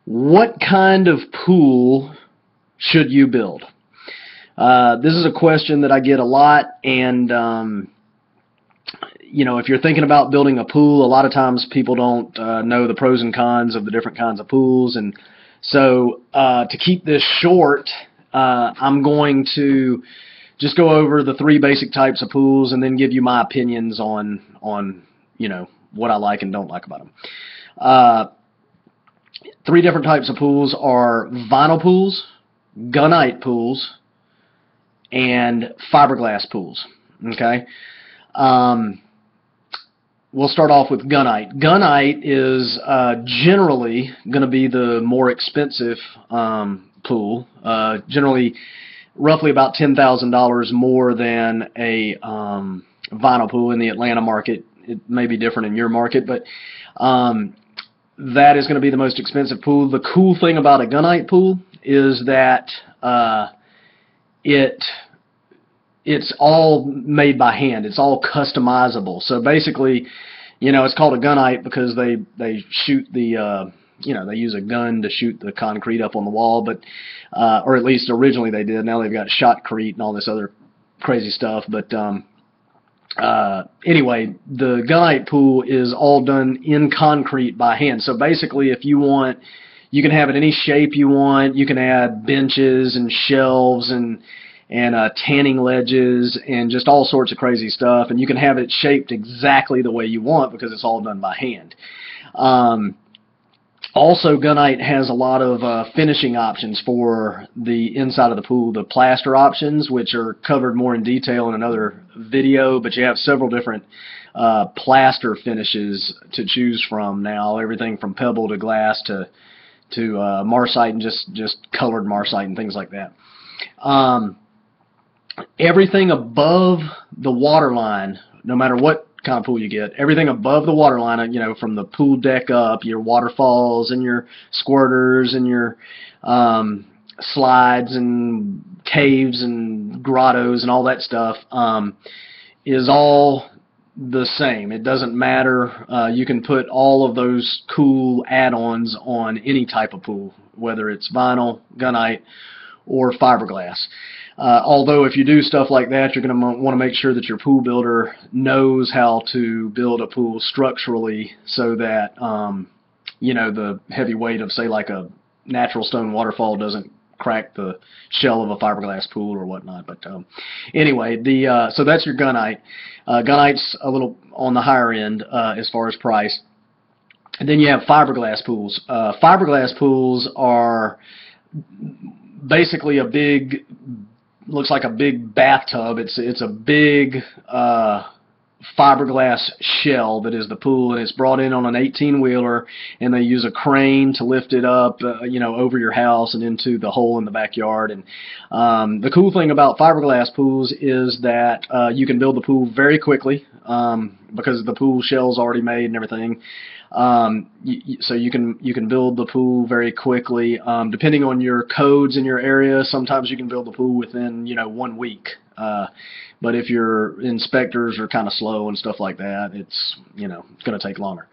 What kind of pool should you build? This is a question that I get a lot, and if you're thinking about building a pool, a lot of times people don't know the pros and cons of the different kinds of pools, and so to keep this short, I'm going to just go over the three basic types of pools and then give you my opinions on what I like and don't like about them. Three different types of pools are vinyl pools, gunite pools, and fiberglass pools. Okay. We'll start off with gunite. Gunite is generally going to be the more expensive pool. Generally, roughly about $10,000 more than a vinyl pool in the Atlanta market. It may be different in your market, but that is going to be the most expensive pool. The cool thing about a gunite pool is that it's all made by hand. It's all customizable. So basically, it's called a gunite because they shoot the they use a gun to shoot the concrete up on the wall, but or at least originally they did. Now they've got shotcrete and all this other crazy stuff. But anyway, the gunite pool is all done in concrete by hand. So basically, if you want, you can have it any shape you want. You can add benches and shelves and tanning ledges and just all sorts of crazy stuff, and you can have it shaped exactly the way you want because it's all done by hand. Also, gunite has a lot of finishing options for the inside of the pool. The plaster options, which are covered more in detail in another video, but you have several different plaster finishes to choose from now. Everything from pebble to glass to marcite and just colored marcite and things like that. Everything above the water line, no matter what kind of pool you get, everything above the water line, from the pool deck up, your waterfalls and your squirters and your slides and caves and grottos and all that stuff, is all the same. It doesn't matter. You can put all of those cool add-ons on any type of pool, whether it's vinyl, gunite, or fiberglass. Although if you do stuff like that, you're going to want to make sure that your pool builder knows how to build a pool structurally so that the heavy weight of, say, like a natural stone waterfall doesn't crack the shell of a fiberglass pool or whatnot. But anyway, so that's your gunite. Gunite's a little on the higher end as far as price. And then you have fiberglass pools. Fiberglass pools are basically looks like a big bathtub. It's a big fiberglass shell that is the pool, and it's brought in on an 18-wheeler, and they use a crane to lift it up, over your house and into the hole in the backyard. And the cool thing about fiberglass pools is that you can build the pool very quickly because the pool shell's already made and everything. So you can build the pool very quickly. Depending on your codes in your area, sometimes you can build the pool within 1 week. But if your inspectors are kind of slow and stuff like that, it's going to take longer.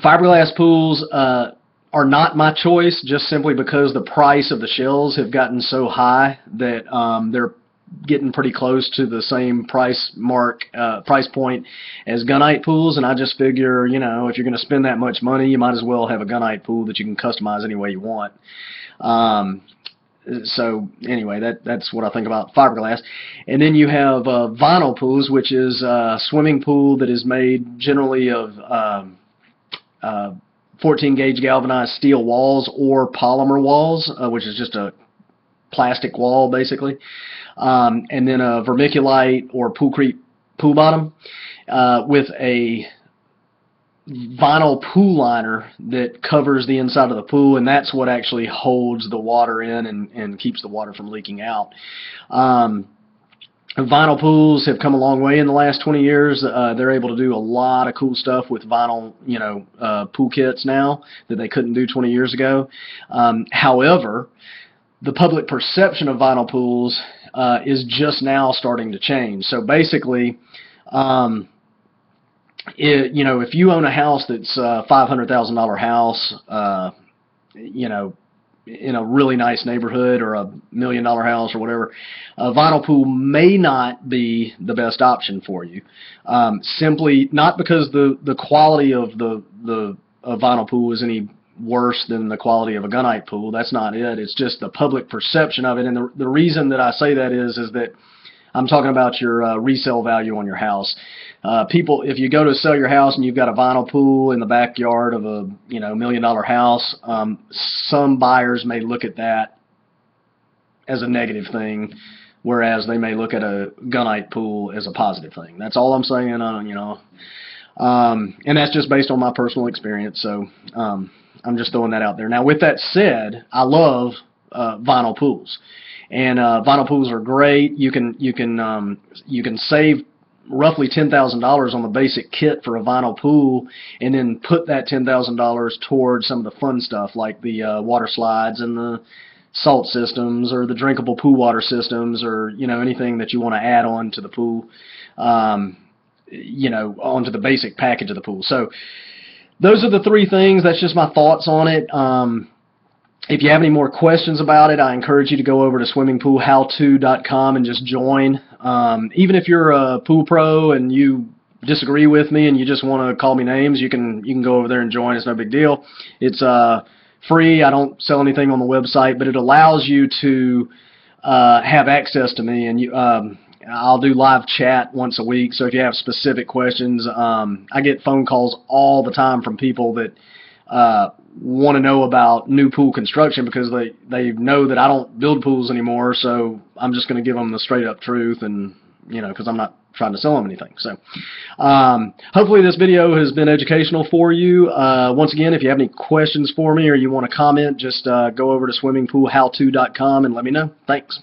Fiberglass pools are not my choice, just simply because the price of the shells have gotten so high that they're getting pretty close to the same price point as gunite pools, and I just figure, if you're going to spend that much money, you might as well have a gunite pool that you can customize any way you want. So anyway, that's what I think about fiberglass. And then you have vinyl pools, which is a swimming pool that is made generally of 14-gauge galvanized steel walls or polymer walls, which is just a plastic wall basically. And then a vermiculite or poolcrete pool bottom with a vinyl pool liner that covers the inside of the pool, and that's what actually holds the water in and keeps the water from leaking out. Vinyl pools have come a long way in the last 20 years. They're able to do a lot of cool stuff with vinyl, pool kits now that they couldn't do 20 years ago. However, the public perception of vinyl pools is just now starting to change. So basically, you know, if you own a house that's a $500,000 house, you know, in a really nice neighborhood, or $1 million house or whatever, a vinyl pool may not be the best option for you. Simply not because the quality of the vinyl pool is any worse than the quality of a gunite pool. That's not it. It's just the public perception of it. And the reason that I say that is that I'm talking about your resale value on your house. People, if you go to sell your house and you've got a vinyl pool in the backyard of a $1 million house, some buyers may look at that as a negative thing, whereas they may look at a gunite pool as a positive thing. That's all I'm saying. And that's just based on my personal experience. So I'm just throwing that out there. Now, with that said, I love vinyl pools. And vinyl pools are great. You can save roughly $10,000 on the basic kit for a vinyl pool, and then put that $10,000 towards some of the fun stuff like the water slides and the salt systems, or the drinkable pool water systems, or anything that you want to add on to the pool, onto the basic package of the pool. So those are the three things. That's just my thoughts on it. If you have any more questions about it, I encourage you to go over to swimmingpoolhowto.com and just join. Even if you're a pool pro and you disagree with me and you just want to call me names, you can go over there and join. It's no big deal. It's free. I don't sell anything on the website, but it allows you to have access to me, and I'll do live chat once a week. So if you have specific questions, I get phone calls all the time from people that want to know about new pool construction, because they know that I don't build pools anymore. So I'm just going to give them the straight up truth, and because I'm not trying to sell them anything. So hopefully this video has been educational for you. Once again, if you have any questions for me or you want to comment, just go over to swimmingpoolhowto.com and let me know. Thanks.